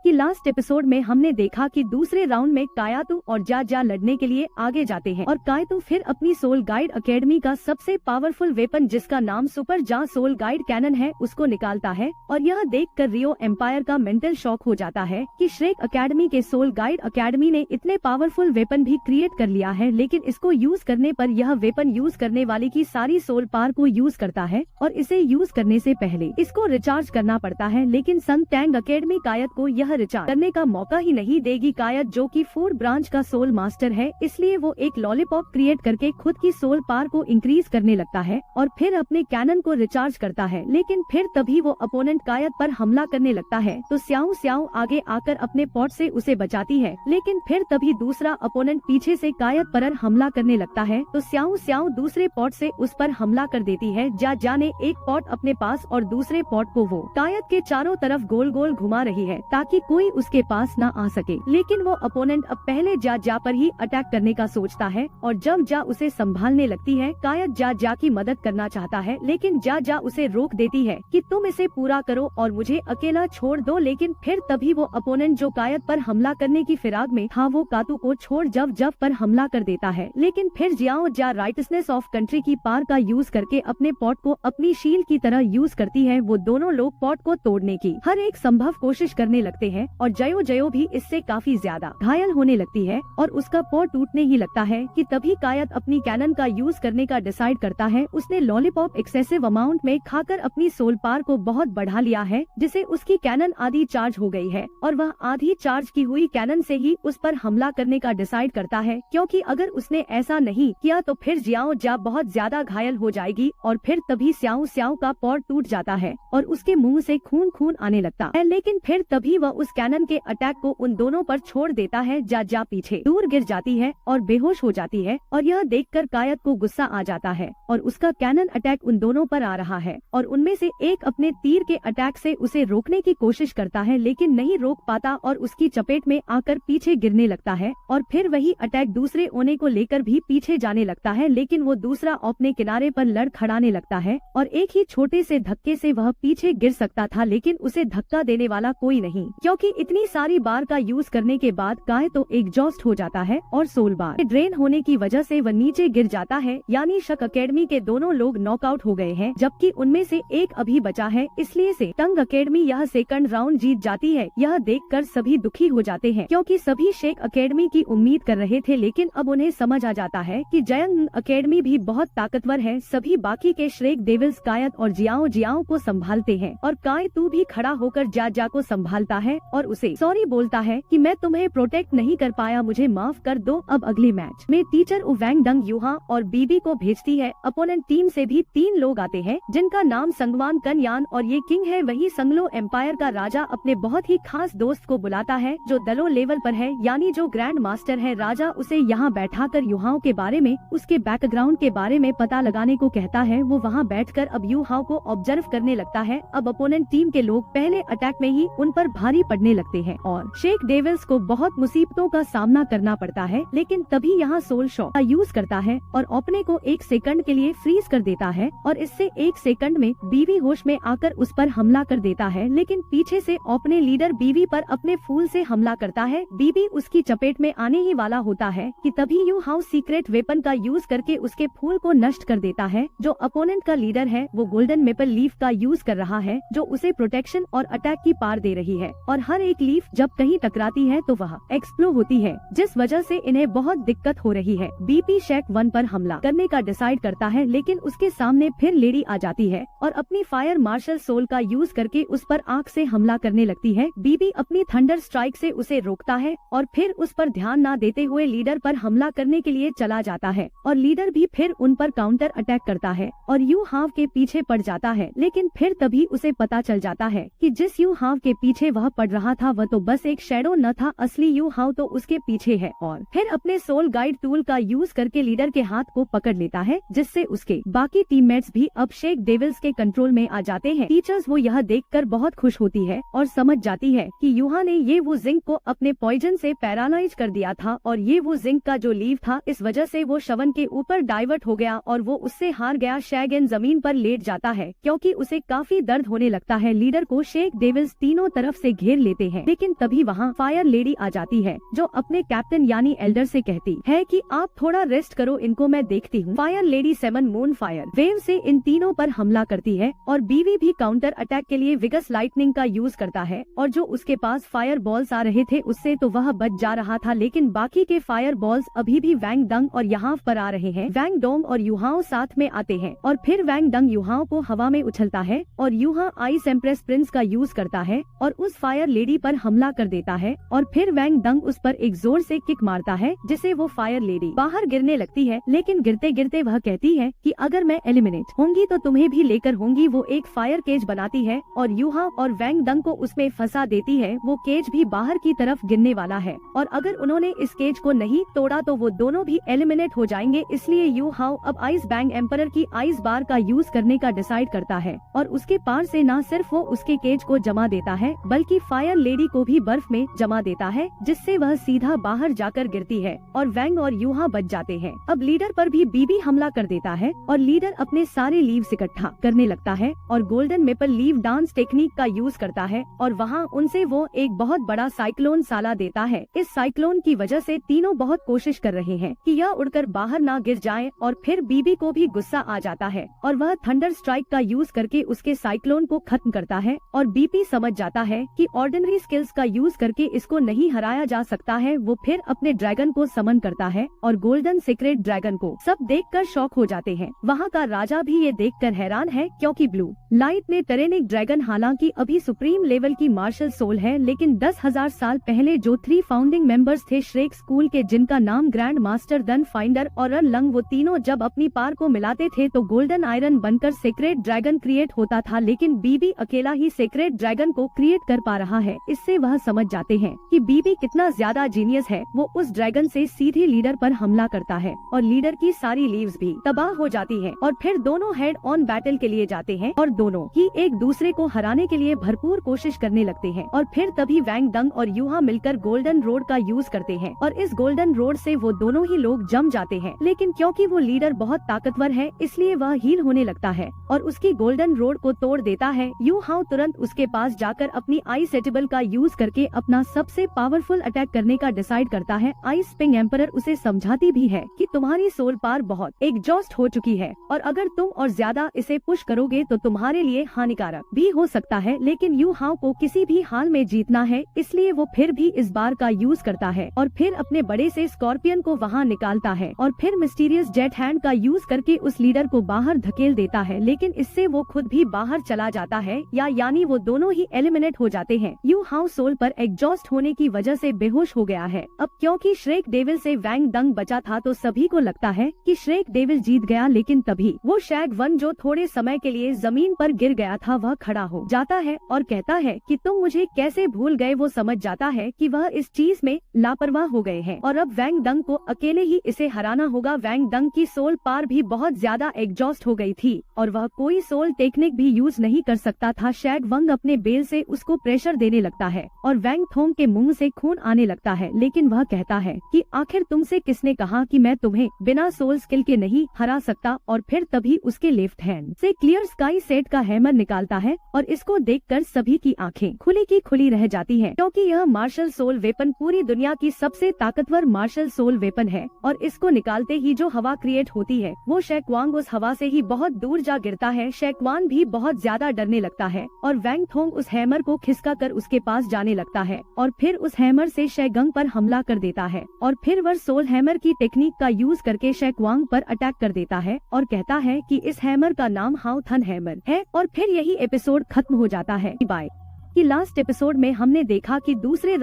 कि last episode में हमने देखा कि दूसरे राउंड में कायातू और जा लड़ने के लिए आगे जाते हैं और कायातू फिर अपनी सोल गाइड एकेडमी का सबसे पावरफुल वेपन जिसका नाम सुपर जा सोल गाइड कैनन है उसको निकालता है। और यह देखकर रियो एम्पायर का मेंटल शॉक हो जाता है कि श्रेक एकेडमी के सोल गाइड एकेडमी ने इतने पावरफुल वेपन भी क्रिएट कर लिया है, लेकिन इसको यूज करने पर यह वेपन यूज करने वाले की सारी सोल पावर को यूज करता है और इसे यूज करने से पहले इसको रिचार्ज करना पड़ता है। लेकिन सन टैंग एकेडमी कायत को यह रिचार्ज करने का मौका ही नहीं देगी। कायत जो कि 4 ब्रांच का सोल मास्टर है, इसलिए वो एक लॉलीपॉप क्रिएट करके खुद की सोल पावर को इंक्रीज करने लगता है और फिर अपने कैनन को रिचार्ज करता है। लेकिन फिर तभी वो अपोनेंट कायत पर हमला करने लगता है तो स्याओ स्याओ आगे आकर अपने पॉट से उसे बचाती है। लेकिन फिर तभी दूसरा अपोनेंट पीछे से कायत पर हमला करने लगता है तो स्याओ स्याओ दूसरे पॉट से उस पर हमला कर देती है। जा ने एक पॉट अपने पास और दूसरे पॉट को वो कायत के चारों तरफ गोल गोल घुमा रही है ताकि कोई उसके पास न आ सके। लेकिन वो अपोनेंट अब पहले जा पर ही अटैक करने का सोचता है और जब जा उसे संभालने लगती है कायत जा की मदद करना चाहता है, लेकिन जा उसे रोक देती है कि तुम इसे पूरा करो और मुझे अकेला छोड़ दो। लेकिन फिर तभी वो अपोनेंट जो कायत पर हमला करने की फिराक में था वो कातू को छोड़ जब पर हमला कर देता है। लेकिन फिर जियाओ जा राइटनेस ऑफ कंट्री की पार का यूज करके अपने पॉट को अपनी शील्ड की तरह यूज करती है। वो दोनों लोग पॉट को तोड़ने की हर एक संभव कोशिश करने लगते हैं और जयो भी इससे काफी ज्यादा घायल होने लगती है और उसका पॉट टूटने ही लगता है कि तभी कायत अपनी कैनन का यूज करने का डिसाइड करता है। उसने लॉलीपॉप एक्सेसिव अमाउंट में खाकर अपनी सोल पावर को बहुत बढ़ा लिया है, जिसे उसकी कैनन आधी चार्ज हो गई है और वह आधी चार्ज की हुई कैनन से ही उस पर हमला करने का डिसाइड करता है, क्योंकि अगर उसने ऐसा नहीं किया तो फिर जियाओ जा बहुत ज्यादा घायल हो जाएगी। और फिर तभी स्याओ स्याओ का पॉट टूट जाता है और उसके मुंह से खून आने लगता है। लेकिन फिर तभी वह उस कैनन के अटैक को उन दोनों पर छोड़ देता है। जा पीछे दूर गिर जाती है और बेहोश हो जाती है और यह देखकर कायत को गुस्सा आ जाता है और उसका कैनन अटैक उन दोनों पर आ रहा है और उनमें से एक अपने तीर के अटैक से उसे रोकने की कोशिश करता है, लेकिन नहीं रोक पाता और उसकी चपेट में आकर पीछे गिरने लगता है। और फिर वही अटैक दूसरे ओने को लेकर भी पीछे जाने लगता है, लेकिन वो दूसरा अपने किनारे पर लड़खड़ाने लगता है और एक ही छोटे से धक्के से वह पीछे गिर सकता था, लेकिन उसे धक्का देने वाला कोई नहीं, क्योंकि इतनी सारी बार का यूज करने के बाद काय तो एग्जॉस्ट हो जाता है और सोल बार ड्रेन होने की वजह से वह नीचे गिर जाता है। यानी शक एकेडमी के दोनों लोग नॉकआउट हो गए हैं, जबकि उनमें से एक अभी बचा है, इसलिए से टंग एकेडमी यह सेकंड राउंड जीत जाती है। यह देखकर सभी दुखी हो जाते हैं, क्योंकि सभी शेख एकेडमी की उम्मीद कर रहे थे, लेकिन अब उन्हें समझ आ जाता है कि जयंग एकेडमी भी बहुत ताकतवर है। सभी बाकी के श्रेक डेविल्स कायत और जियाओ को संभालते हैं और काय तू भी खड़ा होकर जा को संभालता है और उसे सॉरी बोलता है कि मैं तुम्हें प्रोटेक्ट नहीं कर पाया, मुझे माफ कर दो। अब अगले मैच में टीचर उवैंग डंग युहा और बीबी को भेजती है। अपोनेंट टीम से भी 3 लोग आते हैं, जिनका नाम संगवान कन्यान और ये किंग है। वही संगलो एम्पायर का राजा अपने बहुत ही खास दोस्त को बुलाता है जो दलो लेवल पर है, यानी जो ग्रैंड मास्टर है। राजा उसे यहाँ बैठाकर युहाओं के बारे में, उसके बैकग्राउंड के बारे में पता लगाने को कहता है। वो वहाँ बैठकर अब युहाओं को ऑब्जर्व करने लगता है। अब अपोनेंट टीम के लोग पहले अटैक में ही उन पर भारी पड़ने लगते हैं और शेख डेविल्स को बहुत मुसीबतों का सामना करना पड़ता है। लेकिन तभी यहाँ सोल शॉक का यूज करता है और अपने को 1 सेकंड के लिए फ्रीज कर देता है और इससे 1 सेकंड में बीवी होश में आकर उस पर हमला कर देता है। लेकिन पीछे से अपने लीडर बीवी पर अपने फूल से हमला करता है। बीवी उसकी चपेट में आने ही वाला होता है कि तभी यू हाउ सीक्रेट वेपन का यूज करके उसके फूल को नष्ट कर देता है। जो अपोनेंट का लीडर है वो गोल्डन मेपल लीफ का यूज कर रहा है, जो उसे प्रोटेक्शन और अटैक की पार दे रही है और हर एक लीफ जब कहीं टकराती है तो वह एक्सप्लोड होती है, जिस वजह से इन्हें बहुत दिक्कत हो रही है। बीपी शेक 1 पर हमला करने का डिसाइड करता है, लेकिन उसके सामने फिर लेडी आ जाती है और अपनी फायर मार्शल सोल का यूज करके उस पर आंख से हमला करने लगती है। बीबी अपनी थंडर स्ट्राइक से उसे रोकता है और फिर उस पर ध्यान न देते हुए लीडर पर हमला करने के लिए चला जाता है और लीडर भी फिर उन पर काउंटर अटैक करता है और यू हाव के पीछे पड़ जाता है। लेकिन फिर तभी उसे पता चल जाता है कि जिस यू हाव के पीछे वह पड़ रहा था वह तो बस एक शैडो न था, असली यू हाव तो उसके पीछे है। और फिर अपने सोल गाइड टूल का यूज करके लीडर के हाथ को पकड़ लेता है, जिससे उसके बाकी टीममेट्स भी अब शेख डेविल्स के कंट्रोल में आ जाते हैं। टीचर्स वो यह देखकर बहुत खुश होती है और समझ जाती है कि युहा ने ये वो जिंक को अपने पॉइजन से पैरालाइज कर दिया था और ये वो जिंक का जो लीव था, इस वजह से वो शवन के ऊपर डाइवर्ट हो गया और वो उससे हार गया। शैगन जमीन पर लेट जाता है क्योंकि उसे काफी दर्द होने लगता है। लीडर को शेख डेविल्स तीनों तरफ से घेर घेर लेते हैं। लेकिन तभी वहाँ फायर लेडी आ जाती है, जो अपने कैप्टन यानी एल्डर से कहती है कि आप थोड़ा रेस्ट करो, इनको मैं देखती हूँ। Fire lady 7 moon fire wave से इन तीनों पर हमला करती है और बीवी भी काउंटर अटैक के लिए विगस लाइटनिंग का यूज करता है, और जो उसके पास फायर बॉल्स आ रहे थे उससे तो वह बच जा रहा था, लेकिन बाकी के फायर बॉल्स अभी भी वैंग डंग और यहाँ पर आ रहे हैं। वैंग डोंग और युहाओ साथ में आते हैं और फिर वैंग डंग युहाओ को हवा में उछलता है और युहा आइस एम्प्रेस प्रिंस का यूज करता है और उस फायर लेडी पर हमला कर देता है, और फिर वैंग डंग उस पर एक जोर से किक मारता है जिसे वो फायर लेडी बाहर गिरने लगती है। लेकिन गिरते गिरते वह कहती है कि अगर मैं एलिमिनेट होंगी तो तुम्हें भी लेकर होंगी। वो एक फायर केज बनाती है और युहा और वैंग डंग को उसमें फंसा देती है। वो केज भी बाहर की तरफ गिरने वाला है और अगर उन्होंने इस केज को नहीं तोड़ा तो वो दोनों भी एलिमिनेट हो जाएंगे। इसलिए युहाओ अब आइस बैंग एम्परर की आइस बार का यूज करने का डिसाइड करता है और उसके पार से न सिर्फ वो उसके केज को जमा देता है बल्कि फायर लेडी को भी बर्फ में जमा देता है, जिससे वह सीधा बाहर जाकर गिरती है और वैंग और युहा बच जाते हैं। अब लीडर पर भी बीबी हमला कर देता है और लीडर अपने सारे लीव्स इकट्ठा करने लगता है और golden maple leave dance technique का यूज करता है और वहाँ उनसे वो एक बहुत बड़ा साइक्लोन साला देता है। इस साइक्लोन की वजह से तीनों बहुत कोशिश कर रहे हैं कि यह उड़कर बाहर ना गिर जाए, और फिर बीबी को भी गुस्सा आ जाता है और वह थंडर स्ट्राइक का यूज करके उसके साइक्लोन को खत्म करता है और बीबी समझ जाता है कि ऑर्डिनरी स्किल्स का यूज करके इसको नहीं हराया जा सकता है। वो फिर अपने ड्रैगन को समन करता है और गोल्डन सीक्रेट ड्रैगन को सब देखकर शॉक हो जाते हैं। वहाँ का राजा भी ये देखकर हैरान है क्योंकि ब्लू लाइट ने टेरेनिक ड्रैगन हालांकि अभी सुप्रीम लेवल की मार्शल सोल है, लेकिन 10,000 साल पहले जो 3 फाउंडिंग मेंबर्स थे श्रेक स्कूल के, जिनका नाम ग्रैंड मास्टर दन फाइंडर और लंग, वो तीनों जब अपनी पार को मिलाते थे तो गोल्डन आयरन बनकर सीक्रेट ड्रैगन क्रिएट होता था। लेकिन बीबी अकेला ही सीक्रेट ड्रैगन को क्रिएट कर पा रहा है। इससे वह समझ जाते हैं कि बीबी कितना ज्यादा जीनियस है। वो उस ड्रैगन से सीधे लीडर पर हमला करता है और लीडर की सारी लीव्स भी तबाह हो जाती है और फिर दोनों हेड ऑन बैटल के लिए जाते हैं और दोनों ही एक दूसरे को हराने के लिए भरपूर कोशिश करने लगते हैं। और फिर तभी वैंग डंग और युहा मिलकर गोल्डन रोड का यूज करते हैं और इस गोल्डन रोड से वो दोनों ही लोग जम जाते हैं। लेकिन क्योंकि वो लीडर बहुत ताकतवर है इसलिए वह हील होने लगता है और उसकी गोल्डन रोड को तोड़ देता है। युहाओ तुरंत उसके पास जाकर अपनी आइस एटेबल का यूज करके अपना सबसे पावरफुल अटैक करने का डिसाइड करता है। आइस स्पिंग एम्परर उसे समझाती भी है कि तुम्हारी सोल पार बहुत एग्जॉस्ट हो चुकी है और अगर तुम और ज्यादा इसे पुश करोगे तो तुम्हारे लिए हानिकारक भी हो सकता है। लेकिन युहाओ को किसी भी हाल में जीतना है, इसलिए वो फिर भी इस बार का यूज करता है और फिर अपने बड़े से स्कॉर्पियन को वहाँ निकालता है और फिर मिस्टीरियस जेट हैंड का यूज करके उस लीडर को बाहर धकेल देता है। लेकिन इससे वो खुद भी बाहर चला जाता है यानी वो दोनों ही एलिमिनेट हो जाते हैं। युहाओ सोल पर एग्जॉस्ट होने की वजह से बेहोश हो गया है। अब क्योंकि श्रेक डेविल से वैंग डंग बचा था तो सभी को लगता है कि श्रेक डेविल जीत गया, लेकिन तभी वो शैग वन जो थोड़े समय के लिए जमीन पर गिर गया था वह खड़ा हो जाता है और कहता है कि तुम मुझे कैसे भूल गए। वो समझ जाता है कि वह इस चीज में लापरवाह हो गए हैं और अब वैंग डंग को अकेले ही इसे हराना होगा। वैंग डंग की सोल पार भी बहुत ज्यादा एग्जॉस्ट हो गई थी और वह कोई सोल टेक्निक भी यूज नहीं कर सकता था। शैग वंग अपने बेल से उसको प्रेशर देने लगता है और वैंग थोंग के मुंह से खून आने लगता है, लेकिन वह कहता है कि आखिर तुमसे किसने कहा कि मैं तुम्हें बिना सोल स्किल के नहीं हरा सकता। और फिर तभी उसके लेफ्ट हैंड से क्लियर स्काई सेट का हैमर निकालता है और इसको देखकर सभी की आंखें खुली की खुली रह जाती हैं, क्योंकि यह मार्शल सोल वेपन पूरी दुनिया की सबसे ताकतवर मार्शल सोल वेपन है और इसको निकालते ही जो हवा क्रिएट होती है वो शेक्वांग उस हवा से ही बहुत दूर जा गिरता है। शेक्वान भी बहुत ज्यादा डरने लगता है और वैंग थोंग उस हैमर को खिसका कर उसके पास जाने लगता है और फिर उस हैमर से शेगंग पर हमला कर देता है और फिर वह सोल हैमर की टेक्निक का यूज करके शेक्वांग पर अटैक कर देता है और कहता है कि इस हैमर का नाम हाउ थन हैमर है। और फिर यही एपिसोड खत्म हो जाता है। बाय। कि लास्ट एपिसोड में हमने देखा कि दूसरे